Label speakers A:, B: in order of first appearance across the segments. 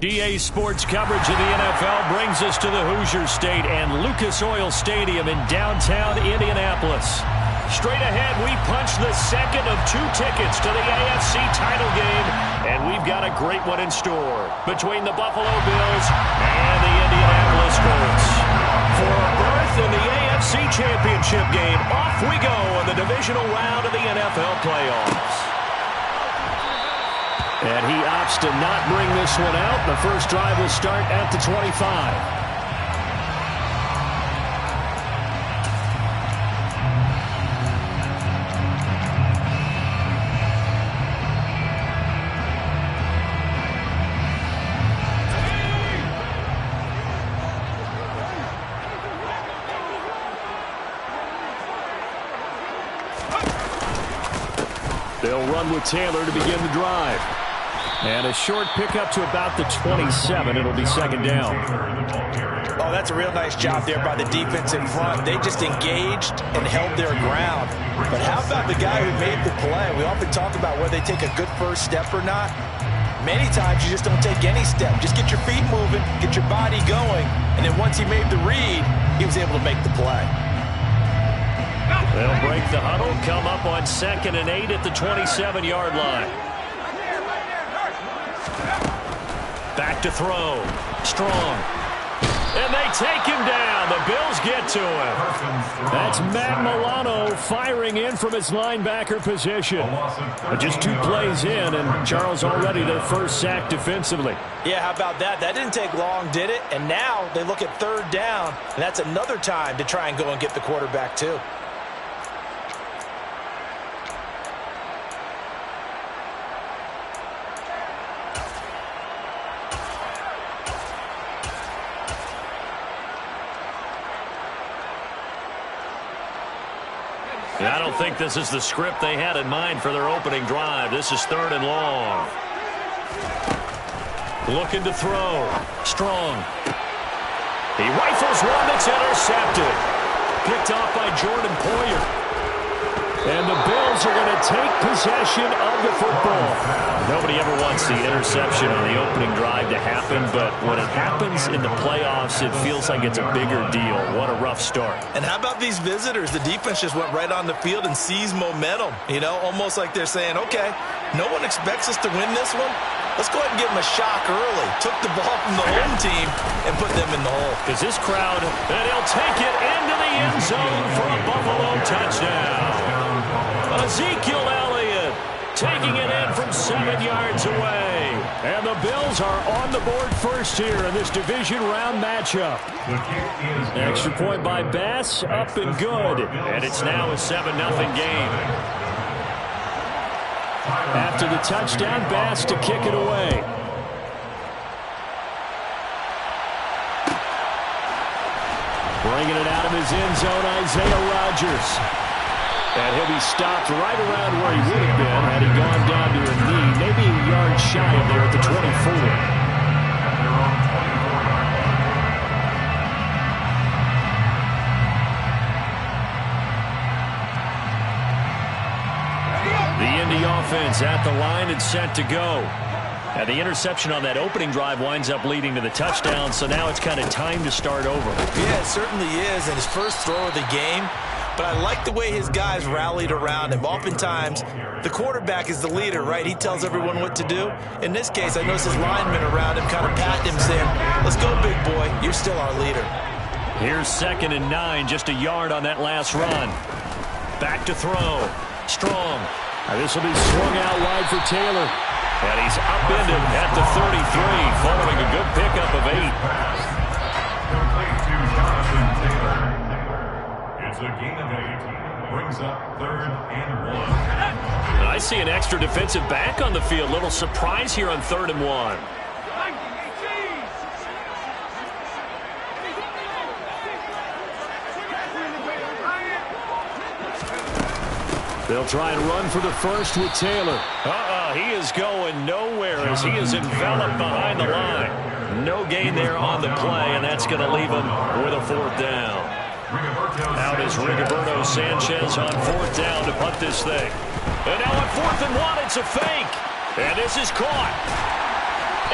A: EA Sports coverage of the NFL brings us to the Hoosier State and Lucas Oil Stadium in downtown Indianapolis. Straight ahead, we punch the second of 2 tickets to the AFC title game, and we've got a great one in store between the Buffalo Bills and the Indianapolis Colts. For a berth in the AFC Championship game, off we go in the divisional round of the NFL playoffs. And he opts to not bring this one out. The first drive will start at the 25. They'll run with Taylor to begin the drive. And a short pickup to about the 27. It'll be second down.
B: Oh, that's a real nice job there by the defense in front. They just engaged and held their ground. But how about the guy who made the play? We often talk about whether they take a good first step or not. Many times you just don't take any step. Just get your feet moving, get your body going, and then once he made the read, he was able to make the play.
A: They'll break the huddle, come up on 2nd and 8 at the 27-yard line. Back to throw. Strong. And they take him down. The Bills get to him. That's Matt Milano firing in from his linebacker position. Just 2 plays in, and Charles already their first sack defensively.
B: Yeah, how about that? That didn't take long, did it? And now they look at 3rd down, and that's another time to try and go and get the quarterback too.
A: I don't think this is the script they had in mind for their opening drive. This is 3rd and long. Looking to throw. Strong. He rifles one that's intercepted. Picked off by Jordan Poyer. And the Bills are going to take possession of the football. Nobody ever wants the interception on the opening drive to happen, but when it happens in the playoffs, it feels like it's a bigger deal. What a rough start.
B: And how about these visitors? The defense just went right on the field and seized momentum. You know, almost like they're saying, okay, no one expects us to win this one. Let's go ahead and give them a shock early. Took the ball from the home team and put them in the hole.
A: Because this crowd, and he'll take it into the end zone for a Buffalo touchdown. Ezekiel Elliott taking it in from 7 yards away. And the Bills are on the board first here in this division round matchup. Extra point by Bass, up and good. And it's now a 7-0 game. After the touchdown, Bass to kick it away. Bringing it out of his end zone, Isaiah Rodgers. And he'll be stopped right around where he would have been had he gone down to a knee, maybe a yard shy of there at the 24. The Indy offense at the line and set to go. And the interception on that opening drive winds up leading to the touchdown, so now it's kind of time to start over.
B: Yeah, it certainly is, and his first throw of the game. But I like the way his guys rallied around him. Oftentimes, the quarterback is the leader, right? He tells everyone what to do. In this case, I noticed his linemen around him kind of patting him, saying, let's go, big boy. You're still our leader.
A: Here's 2nd and 9, just a yard on that last run. Back to throw. Strong. Now this will be swung out wide for Taylor. And he's upended at the 33, following a good pickup of 8.
C: It's a gain of 8. Brings up 3rd and 1.
A: And I see an extra defensive back on the field. Little surprise here on 3rd and 1. They'll try and run for the first with Taylor. He is going nowhere as he is enveloped behind the line. No gain there on the play, and that's going to leave him with a 4th down. Out is Rigoberto Sanchez on 4th down to punt this thing. And now on 4th and 1, it's a fake. And this is caught.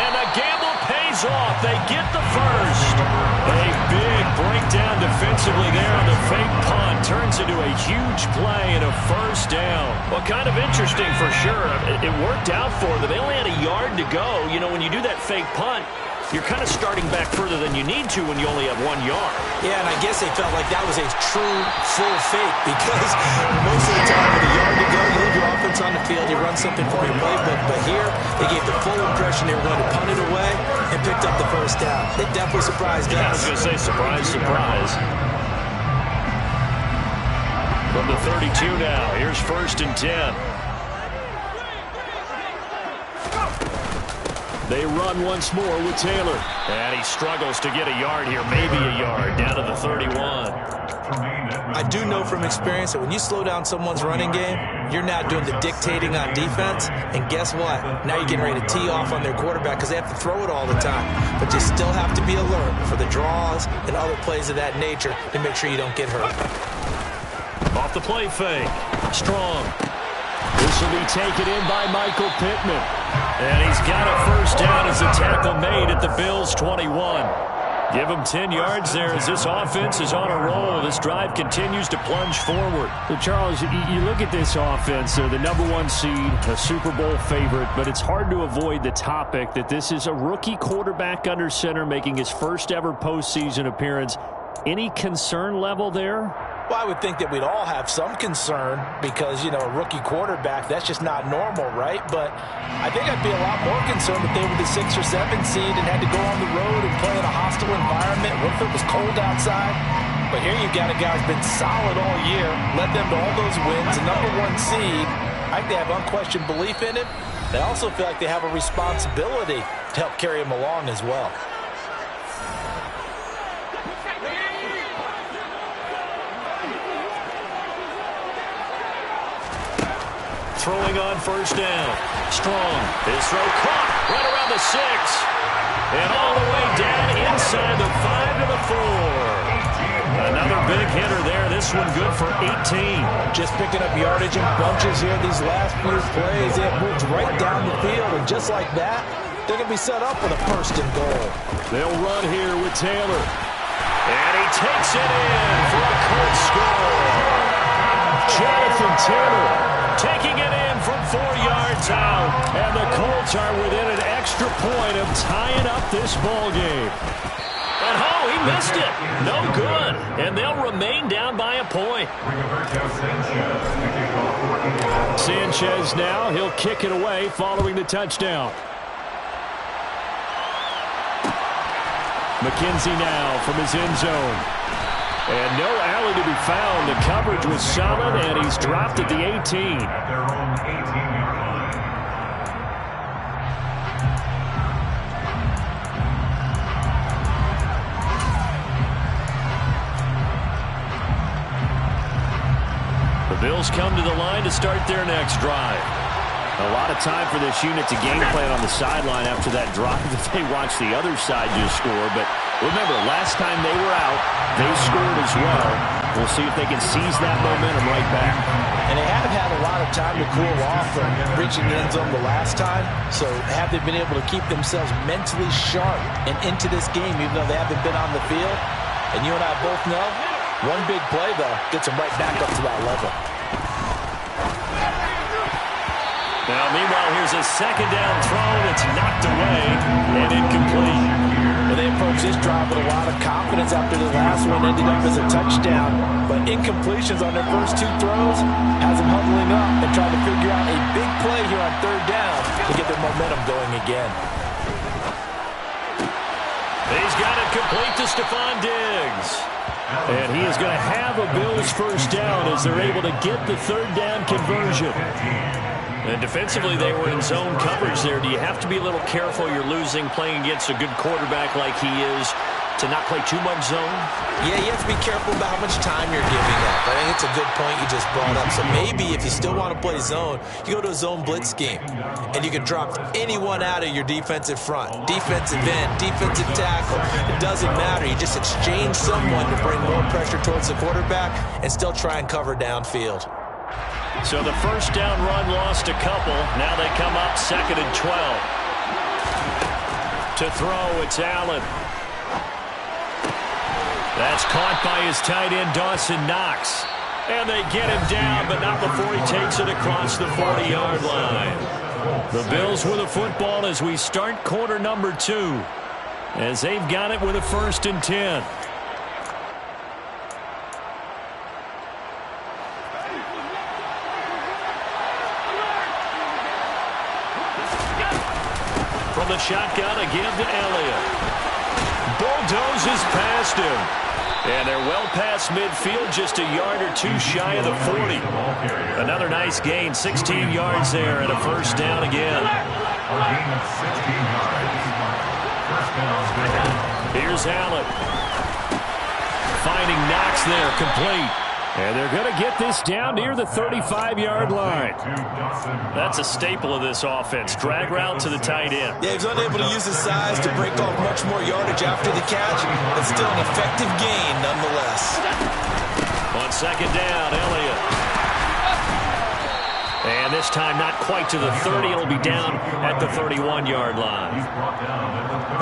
A: And the gamble pays. He's off. They get the first. A big breakdown defensively there on the fake punt. Turns into a huge play and a first down. Well, kind of interesting for sure. It worked out for them. They only had a yard to go. You know, when you do that fake punt, you're kind of starting back further than you need to when you only have 1 yard.
B: Yeah, and I guess they felt like that was a true full fake because most of the time with a yard to go, you leave your offense on the field, you run something from your playbook. But here, they gave the full impression they were going to punt it away and picked up the first down. They definitely surprised us.
A: Yeah, I was going to say surprise, surprise. From the 32 now, here's 1st and 10. They run once more with Taylor. And he struggles to get a yard here, maybe a yard, down to the 31.
B: I do know from experience that when you slow down someone's running game, you're now doing the dictating on defense. And guess what? Now you're getting ready to tee off on their quarterback because they have to throw it all the time. But you still have to be alert for the draws and other plays of that nature to make sure you don't get hurt.
A: Off the play fake. Strong. This will be taken in by Michael Pittman. And he's got a first down as a tackle made at the Bills' 21. Give him 10 yards there as this offense is on a roll. This drive continues to plunge forward.
D: So, Charles, you look at this offense. They're the #1 seed, a Super Bowl favorite, but it's hard to avoid the topic that this is a rookie quarterback under center making his first ever postseason appearance. Any concern level there?
B: Well, I would think that we'd all have some concern because, you know, a rookie quarterback, that's just not normal, right? But I think I'd be a lot more concerned if they were the 6 or 7 seed and had to go on the road and play in a hostile environment. What if it was cold outside? But here you've got a guy who's been solid all year, led them to all those wins, a #1 seed. I think they have unquestioned belief in him. They also feel like they have a responsibility to help carry him along as well.
A: Throwing on first down. Strong. His throw caught right around the 6. And all the way down inside the 5 to the 4. Another big hitter there. This one good for 18.
B: Just picking up yardage in bunches here these last few plays. It moves right down the field. And just like that, they're going to be set up with a 1st and goal.
A: They'll run here with Taylor. And he takes it in for a Colts score. Jonathan Taylor taking it in from 4 yards out. And the Colts are within an extra point of tying up this ball game. And he missed it. No good. And they'll remain down by a point. Sanchez now. He'll kick it away following the touchdown. McKenzie now from his end zone. And no alley to be found. The coverage was solid, and he's dropped at the 18.
C: At their own 18-yard line.
A: The Bills come to the line to start their next drive.
D: A lot of time for this unit to game plan on the sideline after that drive that they watched the other side just score. But remember, last time they were out, they scored as well. We'll see if they can seize that momentum right back.
B: And they haven't had a lot of time to cool off from reaching the end zone the last time. So have they been able to keep themselves mentally sharp and into this game, even though they haven't been on the field? And you and I both know, one big play, though, gets them right back up to that level.
A: Now, meanwhile, here's a second down throw that's knocked away and incomplete.
B: Well, they approach this drive with a lot of confidence after the last one ended up as a touchdown. But incompletions on their first 2 throws has them huddling up and trying to figure out a big play here on 3rd down to get their momentum going again.
A: He's got it complete to Stephon Diggs. And he is going to have a Bills first down as they're able to get the 3rd down conversion. And defensively, they were in zone coverage there. Do you have to be a little careful? You're losing, playing against a good quarterback like he is, to not play too much zone?
B: Yeah, you have to be careful about how much time you're giving up. I think it's a good point you just brought up. So maybe if you still want to play zone, you go to a zone blitz scheme. And you can drop anyone out of your defensive front. Defensive end, defensive tackle. It doesn't matter. You just exchange someone to bring more pressure towards the quarterback and still try and cover downfield.
A: So the first down run lost a couple. Now they come up 2nd and 12. To throw, it's Allen. That's caught by his tight end, Dawson Knox. And they get him down, but not before he takes it across the 40-yard line. The Bills with a football as we start quarter number 2, as they've got it with a 1st and 10. From the shotgun, again to Elliott. Bulldozes past him. And they're well past midfield, just a yard or 2 shy of the 40. Another nice gain, 16 yards there, and a 1st down again. Here's Allen. Finding Knox there, complete. And they're going to get this down near the 35-yard line. That's a staple of this offense. Drag route to the tight end.
B: Yeah, he's unable to use his size to break off much more yardage after the catch, but still an effective gain nonetheless.
A: On 2nd down, Elliott. And this time not quite to the 30. It'll be down at the 31-yard line.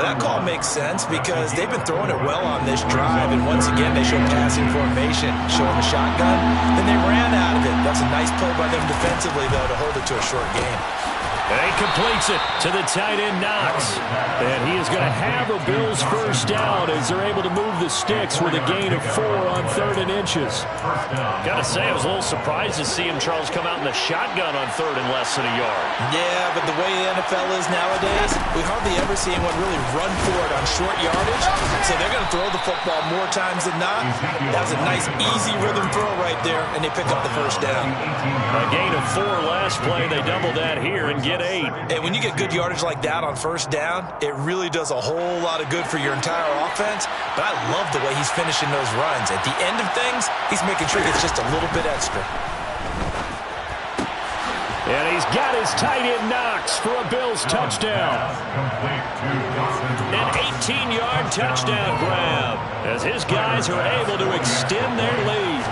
B: But that call makes sense because they've been throwing it well on this drive, and once again they show passing formation, showing the shotgun. Then they ran out of it. That's a nice play by them defensively, though, to hold it to a short game.
A: And he completes it to the tight end, Knox. And he is going to have a Bills 1st down as they're able to move the sticks with a gain of 4 on 3rd and inches. Got to say, I was a little surprised to see him, Charles, come out in the shotgun on 3rd and less than a yard.
B: Yeah, but the way the NFL is nowadays, we hardly ever see anyone really run for it on short yardage. So they're going to throw the football more times than not. That was a nice, easy rhythm throw right there, and they pick up the 1st down.
A: A gain of 4 last play. They double that here and get 8.
B: And when you get good yardage like that on 1st down, it really does a whole lot of good for your entire offense. But I love the way he's finishing those runs. At the end of things, he's making sure it's just a little bit extra.
A: And he's got his tight end Knox for a Bills touchdown. An 18-yard touchdown grab as his guys are able to extend their lead.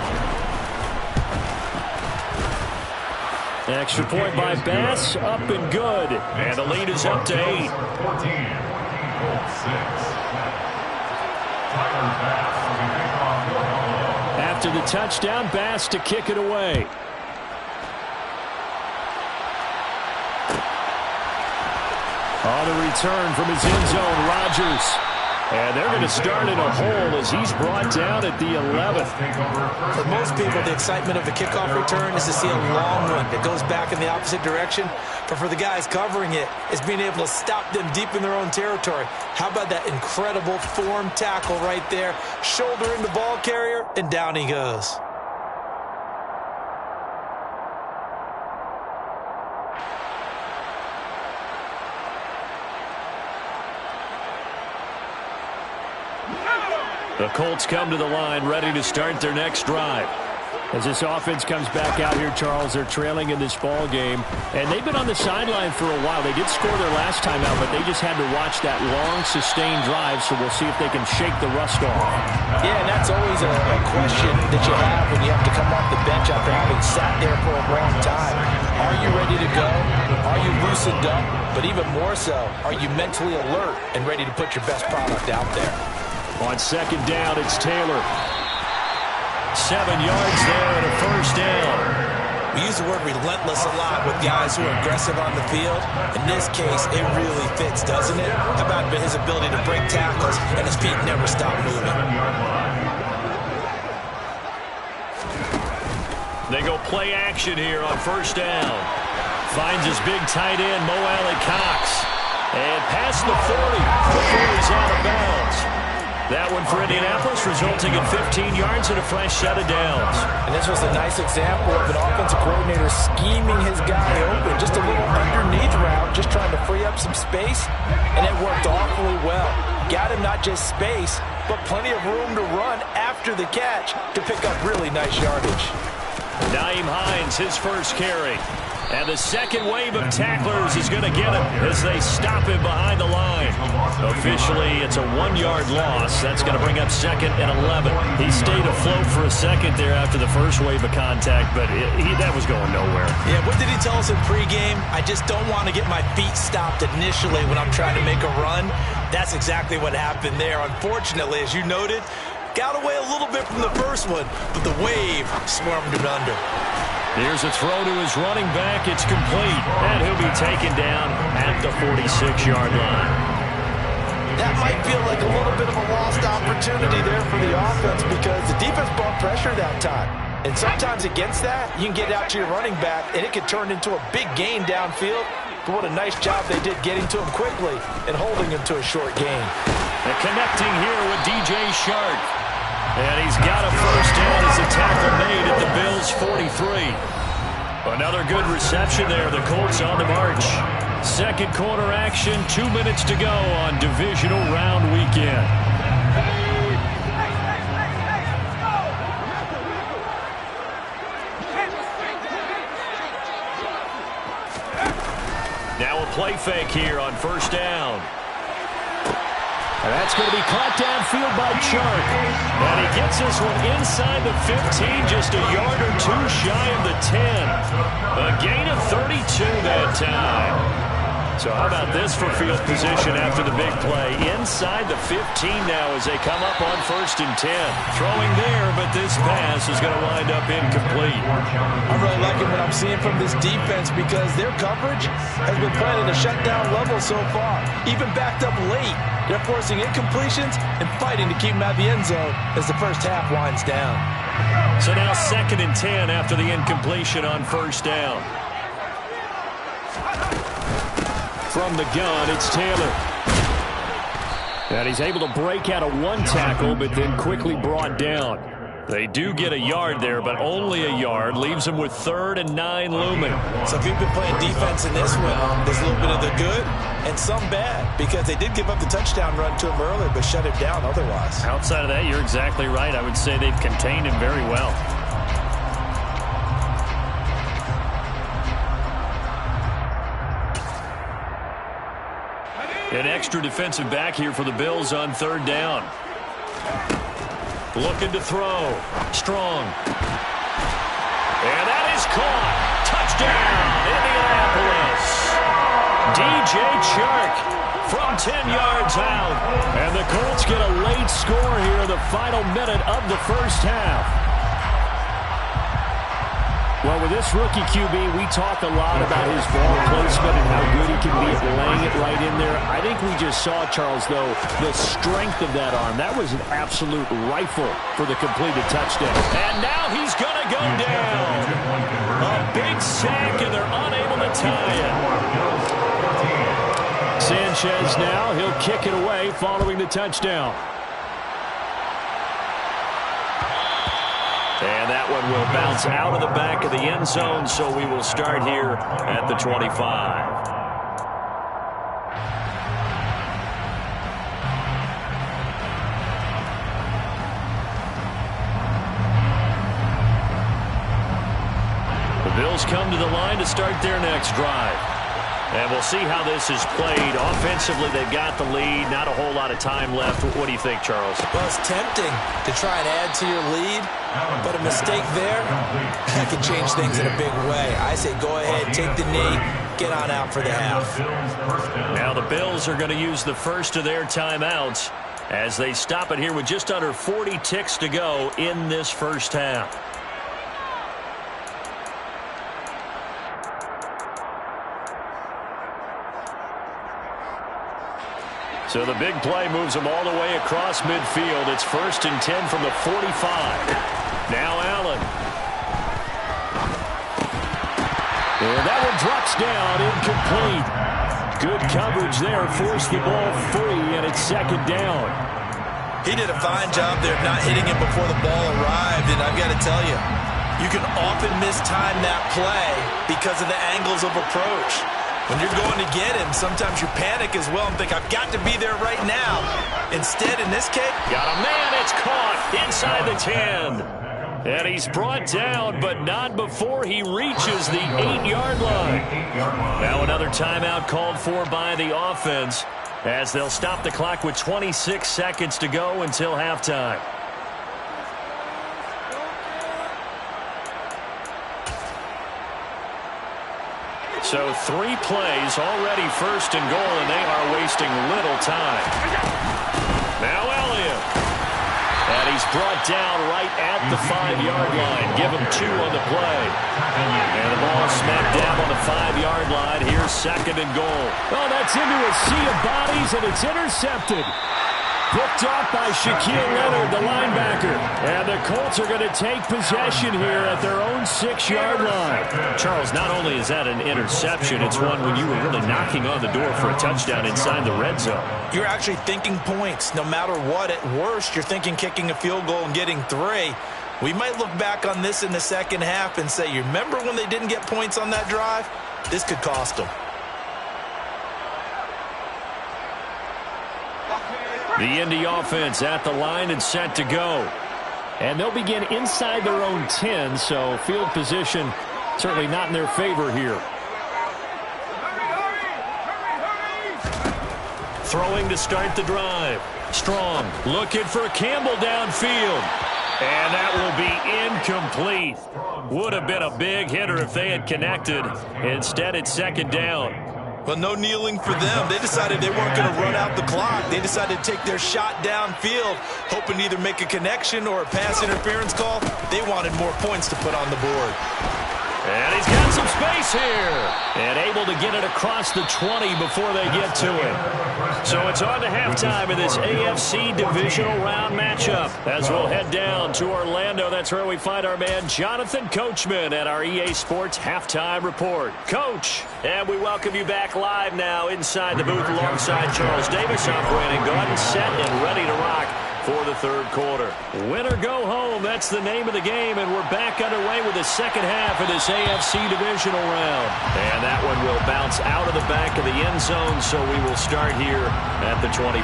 A: Extra point by Bass, up and good. And the lead is up to 8. After the touchdown, Bass to kick it away. On the return from his end zone, Rodgers. And they're going to start in a hole as he's brought down at the 11th.
B: For most people, the excitement of the kickoff return is to see a long one that goes back in the opposite direction. But for the guys covering it, it's being able to stop them deep in their own territory. How about that incredible form tackle right there? Shouldering the ball carrier, and down he goes.
A: The Colts come to the line, ready to start their next drive. As this offense comes back out here, Charles, they're trailing in this ball game. And they've been on the sideline for a while. They did score their last time out, but they just had to watch that long, sustained drive, so we'll see if they can shake the rust off.
B: Yeah, and that's always a question that you have when you have to come off the bench after having sat there for a long time. Are you ready to go? Are you loosened up? But even more so, are you mentally alert and ready to put your best product out there?
A: On 2nd down, it's Taylor. 7 yards there and a 1st down.
B: We use the word relentless a lot with guys who are aggressive on the field. In this case, it really fits, doesn't it? How about his ability to break tackles and his feet never stop moving?
A: They go play action here on 1st down. Finds his big tight end, Mo Alley-Cox. And past the 40. Before he's out of bounds. That one for Indianapolis, resulting in 15 yards and a fresh set of downs.
B: And this was a nice example of an offensive coordinator scheming his guy open. Just a little underneath route, just trying to free up some space, and it worked awfully well. Got him not just space, but plenty of room to run after the catch to pick up really nice yardage.
A: Nyheim Hines, his first carry. And the second wave of tacklers is going to get him as they stop him behind the line. Officially, it's a 1-yard loss. That's going to bring up second and 11. He stayed afloat for a second there after the first wave of contact, but that was going nowhere.
B: Yeah, what did he tell us in pregame? I just don't want to get my feet stopped initially when I'm trying to make a run. That's exactly what happened there. Unfortunately, as you noted, got away a little bit from the first one, but the wave swarmed him under.
A: Here's a throw to his running back. It's complete, and he'll be taken down at the 46-yard line.
B: That might feel like a little bit of a lost opportunity there for the offense because the defense brought pressure that time. And sometimes against that, you can get out to your running back, and it can turn into a big gain downfield. But what a nice job they did getting to him quickly and holding him to a short gain.
A: And connecting here with DJ Shark. And he's got a first down as a tackle made at the Bills' 43. Another good reception there. The Colts on the march. Second quarter action, 2 minutes to go on divisional round weekend. Now a play fake here on first down. And that's going to be caught downfield by Chark. And he gets this one inside the 15, just a yard or two shy of the 10. A gain of 32 that time. So how about this for field position after the big play? Inside the 15 now as they come up on first and 10. Throwing there, but this pass is going to wind up incomplete.
B: I'm really liking what I'm seeing from this defense because their coverage has been playing at a shutdown level so far. Even backed up late, they're forcing incompletions and fighting to keep them out of the end zone as the first half winds down.
A: So now second and 10 after the incompletion on first down. From the gun, it's Taylor. And he's able to break out of one tackle, but then quickly brought down. They do get a yard there, but only a yard. Leaves them with 3rd and 9 looming.
B: So if you've been playing defense in this one, there's a little bit of the good and some bad because they did give up the touchdown run to him earlier, but shut him down otherwise.
A: Outside of that, you're exactly right. I would say they've contained him very well. An extra defensive back here for the Bills on 3rd down. Looking to throw. Strong. And that is caught. Touchdown, Indianapolis. DJ Chark from 10 yards out. And the Colts get a late score here in the final minute of the first half. Well, with this rookie QB, we talk a lot about his ball placement and how good he can be at laying it right in there. I think we just saw, Charles, though, the strength of that arm. That was an absolute rifle for the completed touchdown. And now he's going to go down. A big sack, and they're unable to tie it. Sanchez now, he'll kick it away following the touchdown. And that one will bounce out of the back of the end zone, so we will start here at the 25. The Bills come to the line to start their next drive. And we'll see how this is played. Offensively, they've got the lead. Not a whole lot of time left. What do you think, Charles?
B: Well, it's tempting to try and add to your lead, but a mistake there that can change things in a big way. I say go ahead, take the knee, get on out for the half.
A: Now the Bills are going to use the first of their timeouts as they stop it here with just under 40 ticks to go in this first half. So the big play moves them all the way across midfield. It's 1st and 10 from the 45. Now Allen. And that one drops down, incomplete. Good coverage there, forced the ball free, and it's 2nd down.
B: He did a fine job there of not hitting it before the ball arrived, and I've got to tell you, you can often mistime that play because of the angles of approach. When you're going to get him, sometimes you panic as well and think, I've got to be there right now. Instead, in this case,
A: got a man, it's caught inside the 10. And he's brought down, but not before he reaches the 8-yard line. Now another timeout called for by the offense, as they'll stop the clock with 26 seconds to go until halftime. So 3 plays, already first and goal, and they are wasting little time. Now Elliott. And he's brought down right at the 5-yard line. Give him 2 on the play. And the ball smacked down on the 5-yard line. Here's second and goal.
D: Oh, that's into a sea of bodies, and it's intercepted. Picked off by Shaquille Leonard, the linebacker. And the Colts are going to take possession here at their own 6-yard line.
A: Charles, not only is that an interception, it's one when you were really knocking on the door for a touchdown inside the red zone.
B: You're actually thinking points. No matter what, at worst, you're thinking kicking a field goal and getting 3. We might look back on this in the second half and say, you remember when they didn't get points on that drive? This could cost them.
A: The Indy offense at the line and set to go.
D: And they'll begin inside their own 10, so field position certainly not in their favor here.
A: Throwing to start the drive. Strong looking for Campbell downfield. And that will be incomplete. Would have been a big hitter if they had connected. Instead, it's second down.
B: Well, no kneeling for them. They decided they weren't going to run out the clock. They decided to take their shot downfield, hoping to either make a connection or a pass interference call. They wanted more points to put on the board.
A: And he's got some space here. And able to get it across the 20 before they get to it. So it's on to halftime in this AFC divisional round matchup. As we'll head down to Orlando, that's where we find our man Jonathan Coachman at our EA Sports Halftime Report. Coach, and we welcome you back live now inside the booth alongside Charles Davis, operating gun, set and ready to rock for the third quarter. Win or go home, that's the name of the game, and we're back underway with the second half of this AFC divisional round. And that one will bounce out of the back of the end zone, so we will start here at the 25.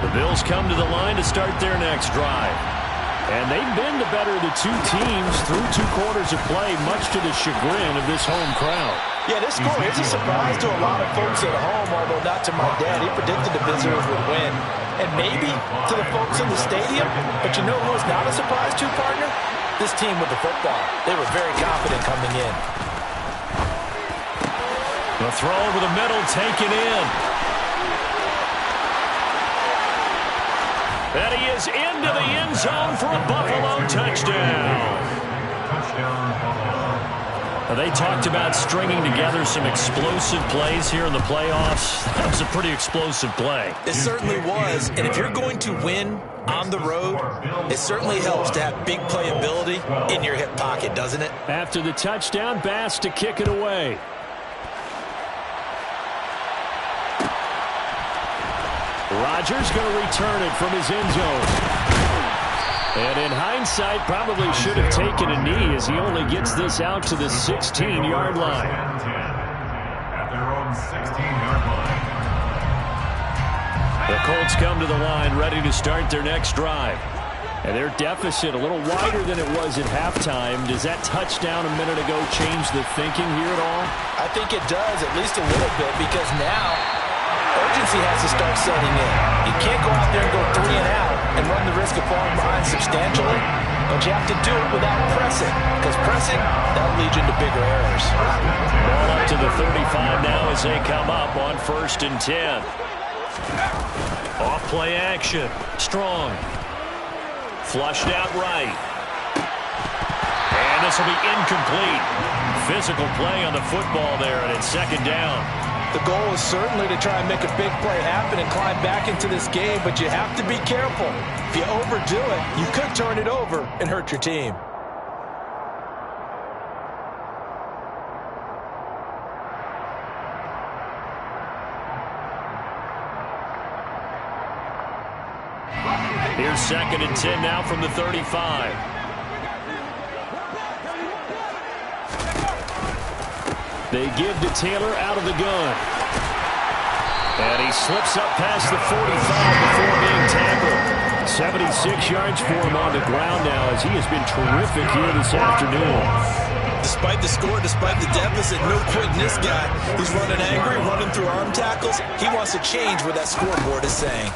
A: The Bills come to the line to start their next drive. And they've been the better of the 2 teams through 2 quarters of play, much to the chagrin of this home crowd.
B: Yeah, this score is a surprise to a lot of folks at home, although not to my dad. He predicted the visitors would win. And maybe to the folks in the stadium, but you know who was not a surprise to, partner? This team with the football. They were very confident coming in.
A: The throw over the middle, taken in. And he is into the end zone for a Buffalo touchdown. They talked about stringing together some explosive plays here in the playoffs. That was a pretty explosive play.
B: It certainly was. And if you're going to win on the road, it certainly helps to have big playability in your hip pocket, doesn't it?
D: After the touchdown, Bass to kick it away. Rodgers going to return it from his end zone. And in hindsight, probably should have taken a knee as he only gets this out to the 16-yard line.
C: At their own 16-yard line.
A: The Colts come to the line ready to start their next drive.
D: And their deficit a little wider than it was at halftime. Does that touchdown a minute ago change the thinking here at all?
B: I think it does, at least a little bit, because now urgency has to start setting in. You can't go out there and go 3 and out and run the risk of falling behind substantially, but you have to do it without pressing, because pressing, that'll lead you into bigger errors.
A: Ball up to the 35 now as they come up on 1st and 10. Off play action. Strong. Flushed out right. And this will be incomplete. Physical play on the football there, and it's second down.
B: The goal is certainly to try and make a big play happen and climb back into this game, but you have to be careful. If you overdo it, you could turn it over and hurt your team.
A: Here's 2nd and 10 now from the 35.
D: They give to Taylor out of the gun.
A: And he slips up past the 45 before being tackled. 76 yards for him on the ground now as he has been terrific here this afternoon.
B: Despite the score, despite the deficit, no quitting this guy. He's running angry, running through arm tackles. He wants to change what that scoreboard is saying.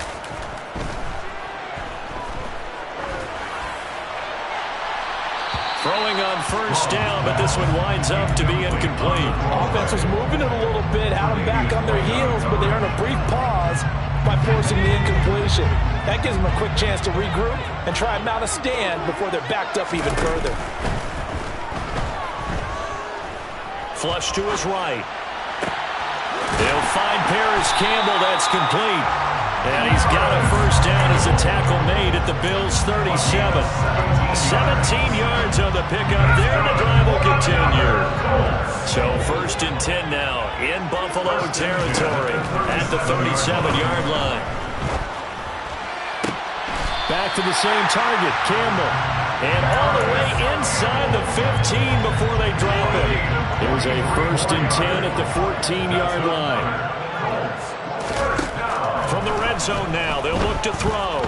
A: Throwing on first down, but this one winds up to be incomplete.
B: Offense was moving it a little bit, had them back on their heels, but they earned a brief pause by forcing the incompletion. That gives them a quick chance to regroup and try and mount a stand before they're backed up even further.
A: Flush to his right. They'll find Paris Campbell. That's complete. And he's got a first down as a tackle made at the Bills' 37. 17 yards on the pickup there. The drive will continue. So 1st and 10 now in Buffalo territory at the 37-yard line. Back to the same target, Campbell. And all the way inside the 15 before they drop it. It was a 1st and 10 at the 14-yard line. From the red zone now, they'll look to throw.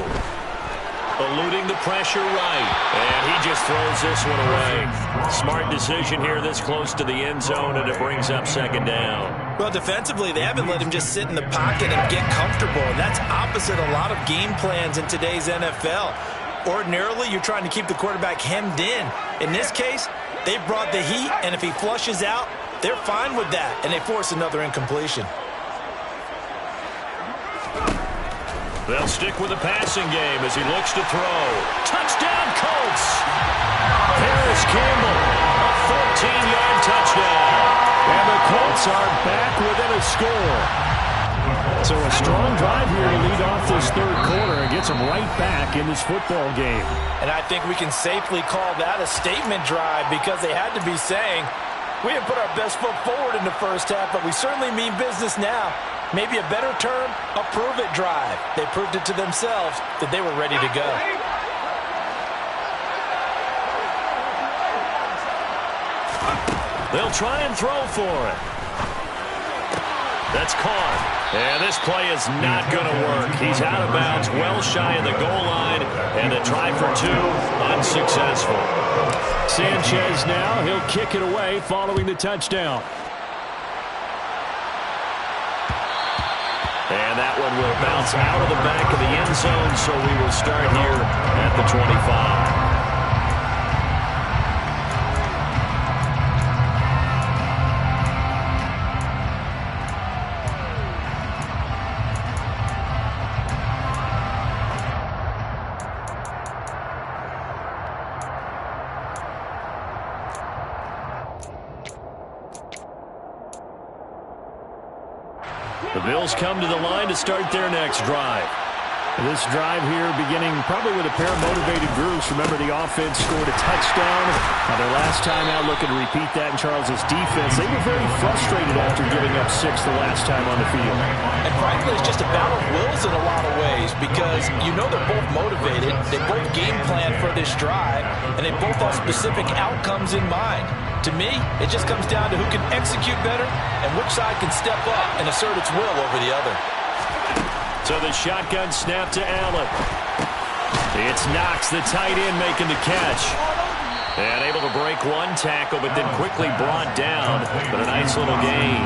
A: Eluding the pressure right. And he just throws this one away. Smart decision here this close to the end zone, and it brings up 2nd down.
B: Well, defensively, they haven't let him just sit in the pocket and get comfortable. And that's opposite a lot of game plans in today's NFL. Ordinarily, you're trying to keep the quarterback hemmed in. In this case, they brought the heat, and if he flushes out, they're fine with that, and they force another incompletion.
A: They'll stick with the passing game as he looks to throw. Touchdown, Colts! Paris Campbell, a 14-yard touchdown. And the Colts are back within a score.
D: So a strong drive here to lead off this 3rd quarter and gets them right back in this football game.
B: And I think we can safely call that a statement drive because they had to be saying, we didn't put our best foot forward in the first half, but we certainly mean business now. Maybe a better term, a prove-it drive. They proved it to themselves that they were ready to go.
A: They'll try and throw for it. That's caught. And this play is not going to work. He's out of bounds, well shy of the goal line, and the try for 2, unsuccessful.
D: Sanchez now, he'll kick it away following the touchdown.
A: And that one will bounce out of the back of the end zone, so we will start here at the 25. The Bills come to the line to start their next drive.
D: This drive here beginning probably with a pair of motivated groups. Remember, the offense scored a touchdown. Their last time out looking to repeat that in Charles's defense. They were very frustrated after giving up 6 the last time on the field.
B: And frankly, it's just a battle of wills in a lot of ways because you know they're both motivated. They both game plan for this drive, and they both have specific outcomes in mind. To me, it just comes down to who can execute better and which side can step up and assert its will over the other.
A: So the shotgun snap to Allen. It's Knox, the tight end, making the catch. And able to break one tackle, but then quickly brought down. But a nice little gain.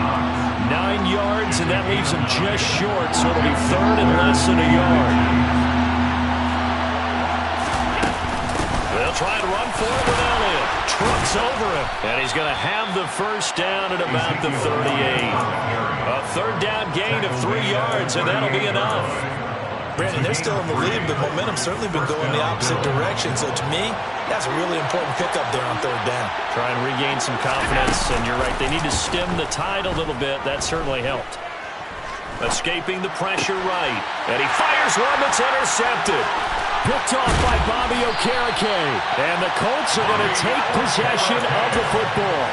A: 9 yards, and that leaves him just short, so it'll be 3rd and less than a yard. They'll try and run for it with Elliott. Trucks over him, and he's going to have the first down at about the 38. A 3rd down gain of 3 yards, and that'll be enough.
B: Brandon, they're still in the lead, but momentum's certainly been going the opposite direction. So to me, that's a really important pickup there on 3rd down.
A: Try and regain some confidence, and you're right, they need to stem the tide a little bit. That certainly helped. Escaping the pressure right, and he fires one that's intercepted. Picked off by Bobby Okereke. And the Colts are going to take possession of the football.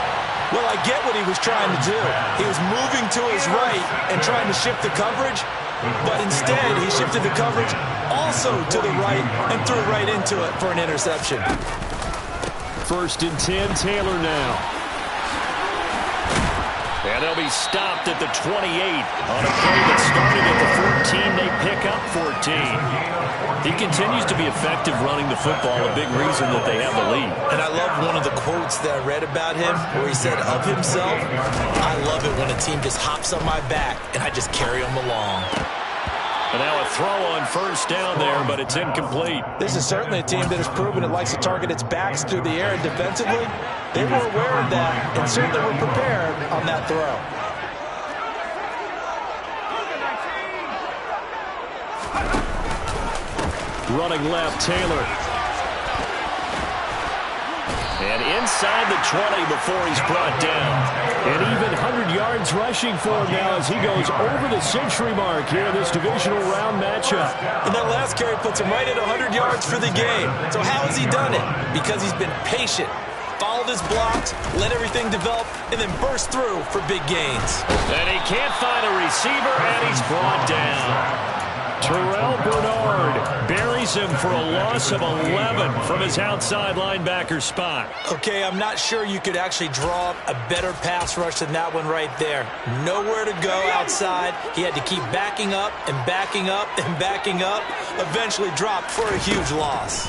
B: Well, I get what he was trying to do. He was moving to his right and trying to shift the coverage, but instead he shifted the coverage also to the right and threw right into it for an interception.
D: 1st and 10, Taylor now.
A: And they'll be stopped at the 28 on a play that started at the 14. They pick up 14. He continues to be effective running the football, a big reason that they have the lead.
B: And I love one of the quotes that I read about him where he said of himself, I love it when a team just hops on my back and I just carry them along.
A: And now a throw on first down there, but it's incomplete.
B: This is certainly a team that has proven it likes to target its backs through the air, and defensively, they were aware of that and certainly were prepared on that throw.
A: Running left, Taylor. And inside the 20 before he's brought down.
D: And even 100 yards rushing for him now as he goes over the century mark here in this divisional round matchup.
B: And that last carry puts him right at 100 yards for the game. So how has he done it? Because he's been patient, followed his blocks, let everything develop, and then burst through for big gains.
A: And he can't find a receiver, and he's brought down.
D: Terrell Bernard
A: buries him for a loss of 11 from his outside linebacker spot.
B: Okay, I'm not sure you could actually draw up a better pass rush than that one right there. Nowhere to go outside. He had to keep backing up and backing up and backing up. Eventually dropped for a huge loss.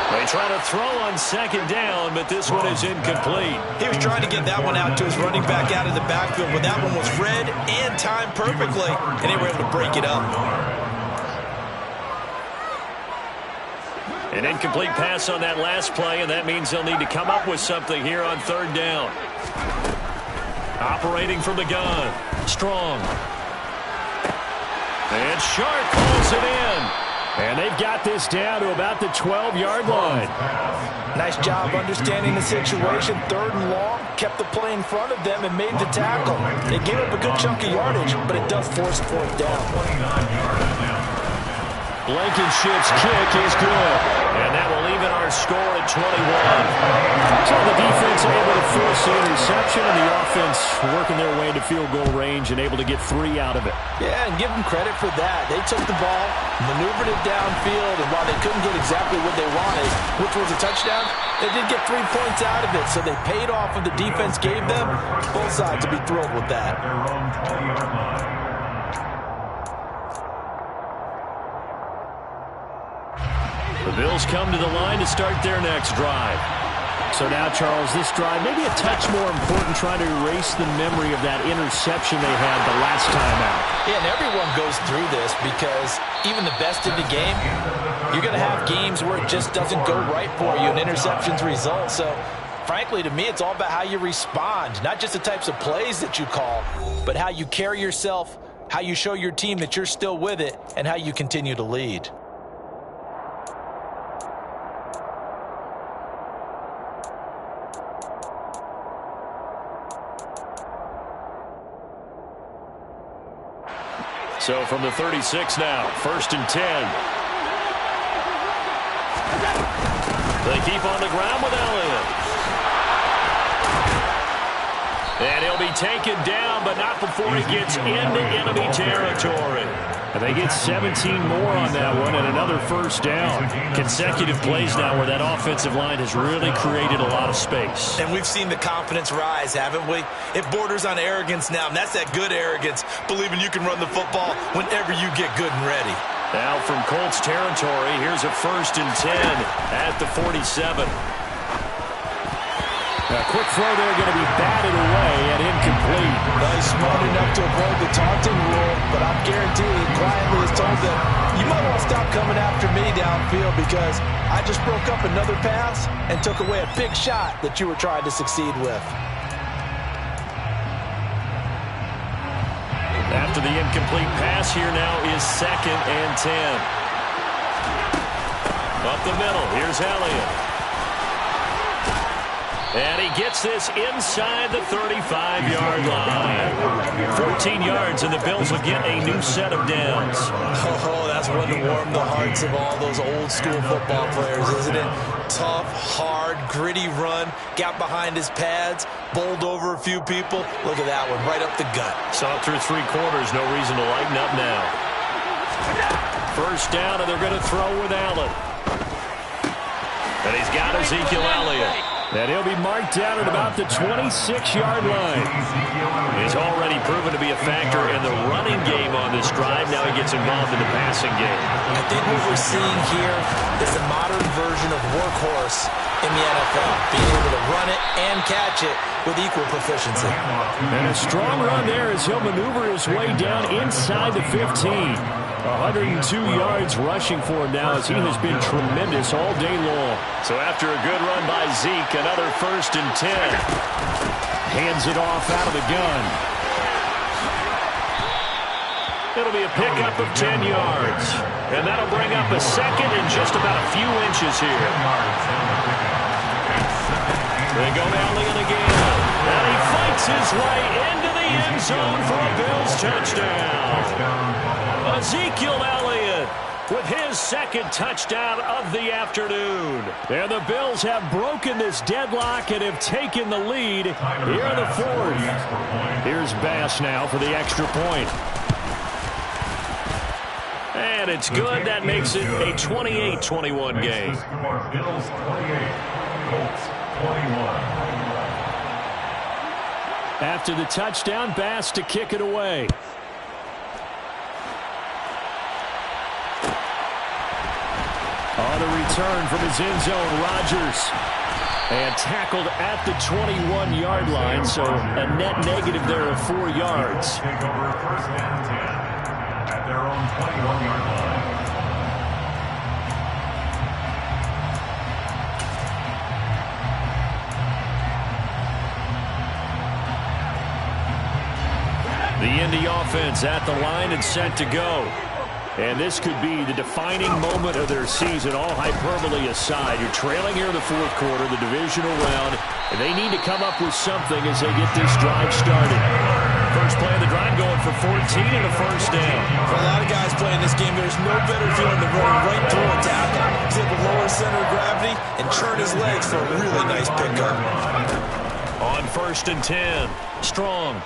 A: They try to throw on second down, but this one is incomplete.
B: He was trying to get that one out to his running back out of the backfield, but that one was read and timed perfectly, and they were able to break it up.
A: An incomplete pass on that last play, and that means they'll need to come up with something here on third down. Operating from the gun. Strong. And Sharp pulls it in.
D: And they've got this down to about the 12-yard line.
B: Nice job understanding the situation. Third and long, kept the play in front of them and made the tackle. They gave up a good chunk of yardage, but it does force fourth down.
D: Blankenship's kick is good.
A: And that will even our score at 21.
D: So the defense able to force the interception, and the offense working their way into field goal range and able to get 3 out of it.
B: Yeah, and give them credit for that. They took the ball, maneuvered it downfield, and while they couldn't get exactly what they wanted, which was a touchdown, they did get 3 points out of it. So they paid off what the defense gave them. Both sides to be thrilled with that.
A: The Bills come to the line to start their next drive.
D: So now, Charles, this drive maybe a touch more important, trying to erase the memory of that interception they had the last time out.
B: Yeah, and everyone goes through this because even the best in the game, you're going to have games where it just doesn't go right for you and interceptions result. So, frankly, to me, it's all about how you respond, not just the types of plays that you call, but how you carry yourself, how you show your team that you're still with it, and how you continue to lead.
A: So from the 36 now, 1st and 10. They keep on the ground with Elliott. And he'll be taken down, but not before he gets into enemy territory.
D: And they get 17 more on that one and another first down.
A: Consecutive plays now where that offensive line has really created a lot of space.
B: And we've seen the confidence rise, haven't we? It borders on arrogance now, and that's that good arrogance, believing you can run the football whenever you get good and ready.
A: Now from Colts territory, here's a 1st and 10 at the 47.
D: A quick throw there going to be batted away and incomplete.
B: He's smart enough to avoid the taunting rule, but I'm guaranteed he quietly is told that you might want to stop coming after me downfield because I just broke up another pass and took away a big shot that you were trying to succeed with.
A: After the incomplete pass, here now is 2nd and 10. Up the middle, here's Elliott. And he gets this inside the 35-yard line. 14 yards, and the Bills will get a new set of downs.
B: Oh, that's one to warm the hearts of all those old-school football players, isn't it? Tough, hard, gritty run, got behind his pads, bowled over a few people. Look at that one, right up the gut.
A: Saw it through 3 quarters, no reason to lighten up now. First down, and they're going to throw with Allen. And he's got Ezekiel Elliott.
D: And he'll be marked down at about the 26-yard line.
A: He's already proven to be a factor in the running game on this drive. Now he gets involved in the passing game.
B: I think what we're seeing here is a modern version of workhorse in the NFL, being able to run it and catch it with equal proficiency.
D: And a strong run there as he'll maneuver his way down inside the 15. 102 yards rushing for him now as he has been tremendous all day long.
A: So after a good run by Zeke, another 1st and 10.
D: Hands it off out of the gun.
A: It'll be a pickup of 10 yards. And that'll bring up a second and just about a few inches here. They go Elliott again. And he fights his way into the end zone for a Bills touchdown. Ezekiel Elliott with his 2nd touchdown of the afternoon.
D: And the Bills have broken this deadlock and have taken the lead here in the 4th. Here's Bass now for the extra point.
A: And it's good. That makes it a 28-21 game.
C: Bills 28, Colts 21.
D: After the touchdown, Bass to kick it away. On the return from his end zone, Rodgers. And tackled at the 21-yard line, so a net negative there of 4 yards.
C: Take over 1st and 10 at their own 21-yard line.
A: The Indy offense at the line and set to go.
D: And this could be the defining moment of their season, all hyperbole aside. You're trailing here in the 4th quarter, the divisional round, and they need to come up with something as they get this drive started.
A: First play of the drive going for 14 and a 1st down.
B: For a lot of guys playing this game, there's no better feeling than running right through a tackle. He's able to lower center of gravity and churn his legs for a really nice pickup.
A: On 1st and 10, Strong.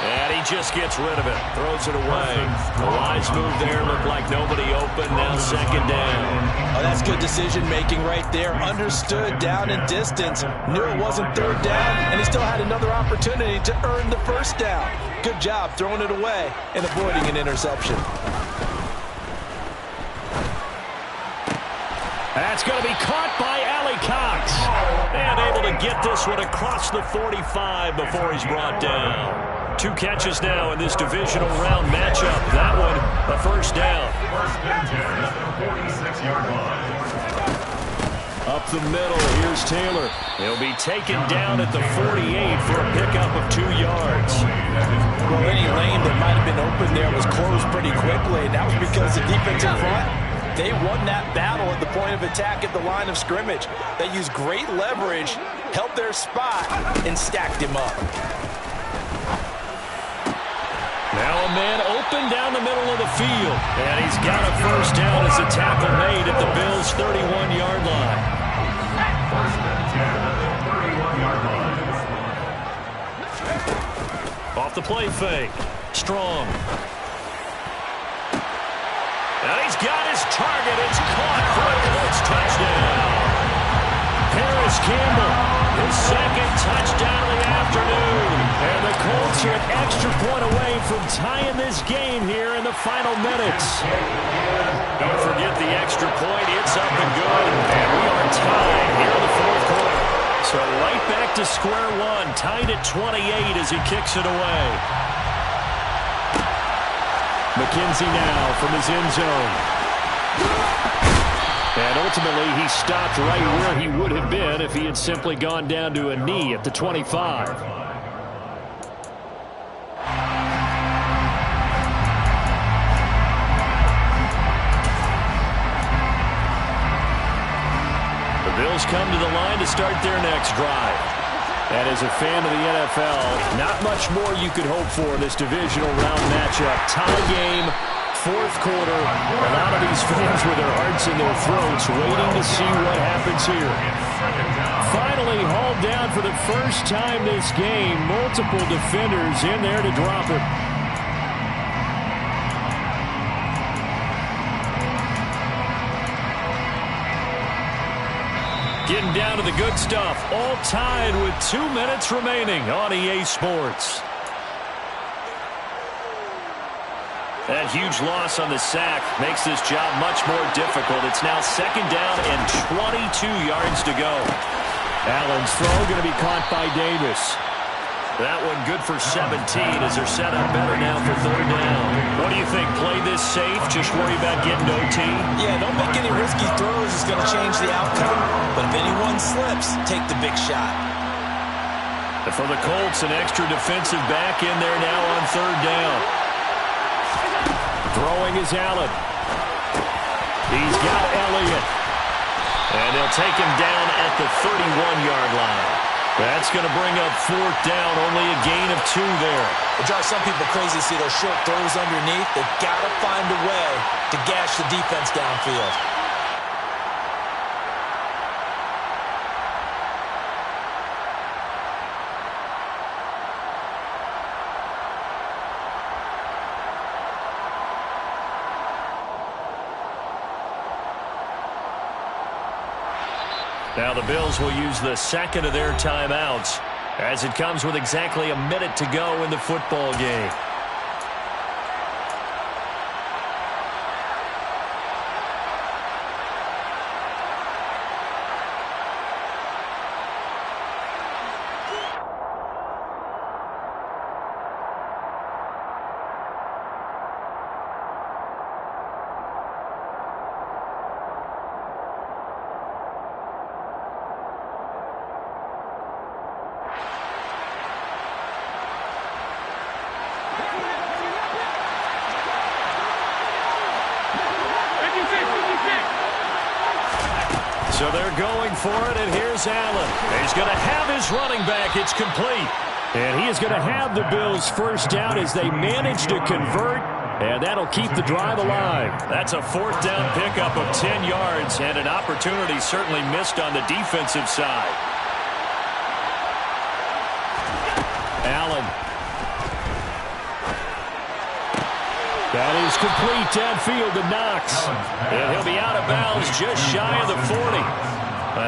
A: And he just gets rid of it, throws it away. A wise move there, looked like nobody open, now 2nd down.
B: Oh, that's good decision-making right there. Understood down and distance, knew it wasn't 3rd down, and he still had another opportunity to earn the 1st down. Good job throwing it away and avoiding an interception.
D: That's going to be caught by Alley Cox.
A: And able to get this one across the 45 before he's brought down. 2 catches now in this divisional round matchup. That one, a 1st down.
C: 1st and 10 at the 46-yard line.
D: Up the middle, here's Taylor.
A: He'll be taken down at the 48 for a pickup of 2 yards.
B: Well, any lane that might have been open there was closed pretty quickly, and that was because the defensive front, they won that battle at the point of attack at the line of scrimmage. They used great leverage, held their spot, and stacked him up.
A: Now a man open down the middle of the field. And he's got a 1st down as a tackle made at the Bills' 31-yard line.
C: 1st and 10 at the 31-yard line.
A: Off the play fake. Strong. And he's got his target. It's caught for a Colts touchdown. Harris Campbell, his 2nd touchdown of the afternoon.
D: And the Colts are an extra point away from tying this game here in the final minutes.
A: Don't forget the extra point. It's up and good. And we are tied here in the 4th quarter.
D: So right back to square one, tied at 28 as he kicks it away. McKenzie now from his end zone. And ultimately, he stopped right where he would have been if he had simply gone down to a knee at the 25. The Bills come to the line to start their next drive. And as a fan of the NFL, not much more you could hope for in this divisional round matchup. Tie game, 4th quarter. A lot of these fans with their hearts in their throats waiting to see what happens here. Finally hauled down for the first time this game. Multiple defenders in there to drop it.
A: Getting down to the good stuff. All tied with 2 minutes remaining on EA Sports. That huge loss on the sack makes this job much more difficult. It's now 2nd down and 22 yards to go.
D: Allen's throw going to be caught by Davis.
A: That one good for 17 as they're set up better now for 3rd down. What do you think? Play this safe? Just worry about getting OT?
B: Yeah, don't make any risky throws. It's going to change the outcome. But if anyone slips, take the big shot.
A: And for the Colts, an extra defensive back in there now on 3rd down.
D: Throwing is Allen. He's got Elliott.
A: And they'll take him down at the 31-yard line. That's going to bring up 4th down, only a gain of 2 there.
B: It drives some people crazy to see those short throws underneath. They've got to find a way to gash the defense downfield.
A: Now the Bills will use the 2nd of their timeouts as it comes with exactly a minute to go in the football game. So they're going for it, and here's Allen. He's going to have his running back. It's complete.
D: And he is going to have the Bills' 1st down as they manage to convert, and that'll keep the drive alive.
A: That's a 4th down pickup of 10 yards, and an opportunity certainly missed on the defensive side.
D: Allen. That is complete downfield to Knox.
A: And he'll be out of bounds just shy of the 40.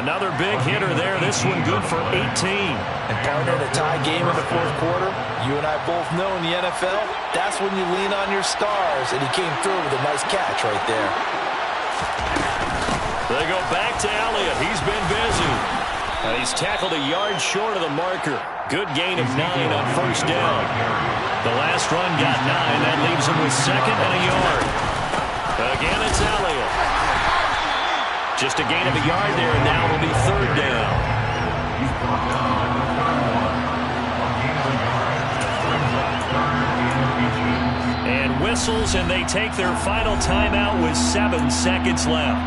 A: Another big hitter there. This one good for 18.
B: And partner, in a tie game in the 4th quarter, you and I both know in the NFL, that's when you lean on your stars. And he came through with a nice catch right there.
A: They go back to Elliott. He's been busy. And he's tackled a yard short of the marker. Good gain of 9 on 1st down. The last run got 9. That leaves him with 2nd and a yard. Again, it's Elliott. Just a gain of a yard there, and now it'll be 3rd down. And whistles, and they take their final timeout with 7 seconds left.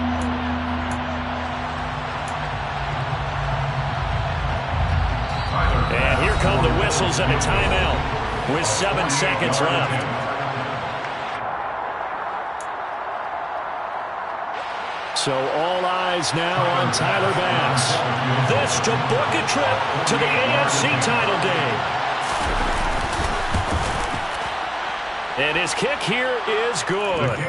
A: And here come the whistles and a timeout with 7 seconds left.
D: So all eyes now on Tyler Bass.
A: This to book a trip to the AFC title game. And his kick here is good.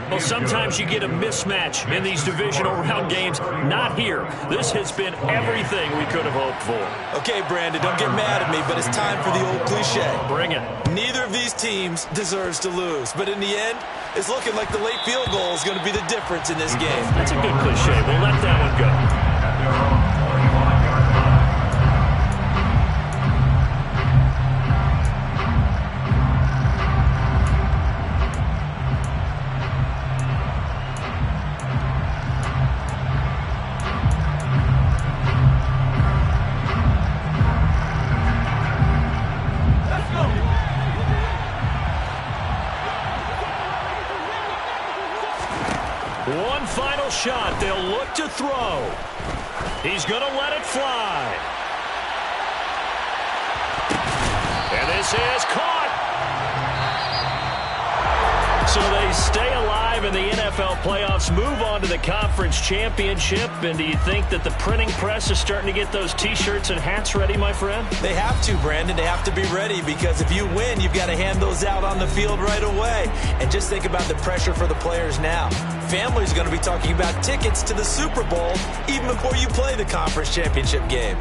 A: Well, sometimes you get a mismatch in these divisional round games. Not here. This has been everything we could have hoped for.
B: Okay, Brandon, don't get mad at me, but it's time for the old cliche.
A: Bring it.
B: Neither of these teams deserves to lose, but in the end, it's looking like the late field goal is going to be the difference in this game.
A: That's a good cliche. We'll let that one go. One final shot. They'll look to throw. He's going to let it fly. And this is caught. So they stay alive, and in the NFL playoffs move on to the conference championship. And do you think that the printing press is starting to get those T-shirts and hats ready, my friend?
B: They have to, Brandon. They have to be ready because if you win, you've got to hand those out on the field right away. And just think about the pressure for the players now. Families are going to be talking about tickets to the Super Bowl even before you play the conference championship game.